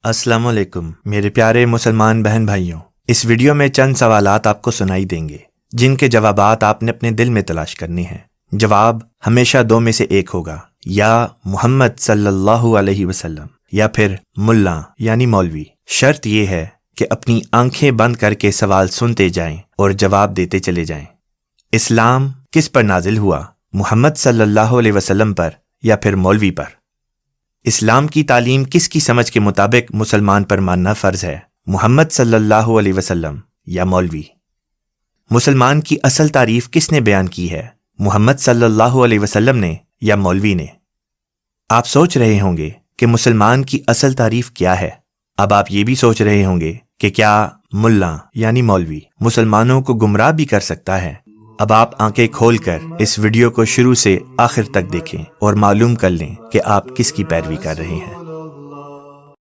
अस्सलामुअलैकुम मेरे प्यारे मुसलमान बहन भाइयों। इस वीडियो में चंद सवालात आपको सुनाई देंगे जिनके जवाबात आपने अपने दिल में तलाश करने हैं। जवाब हमेशा दो में से एक होगा, या मोहम्मद सल्लल्लाहु अलैहि वसल्लम या फिर मुल्ला यानी मौलवी। शर्त यह है कि अपनी आंखें बंद करके सवाल सुनते जाएं और जवाब देते चले जाएं। इस्लाम किस पर नाजिल हुआ, मोहम्मद सल्लल्लाहु अलैहि वसल्लम पर या फिर मौलवी पर? इस्लाम की तालीम किसकी समझ के मुताबिक मुसलमान पर मानना फ़र्ज है, मोहम्मद सल्लल्लाहु अलैहि वसल्लम या मौलवी? मुसलमान की असल तारीफ किसने बयान की है, मोहम्मद सल्लल्लाहु अलैहि वसल्लम ने या मौलवी ने? आप सोच रहे होंगे कि मुसलमान की असल तारीफ क्या है। अब आप ये भी सोच रहे होंगे कि क्या मुल्ला यानी मौलवी मुसलमानों को गुमराह भी कर सकता है। अब आप आंखें खोलकर इस वीडियो को शुरू से आखिर तक देखें और मालूम कर लें कि आप किसकी पैरवी कर रहे हैं।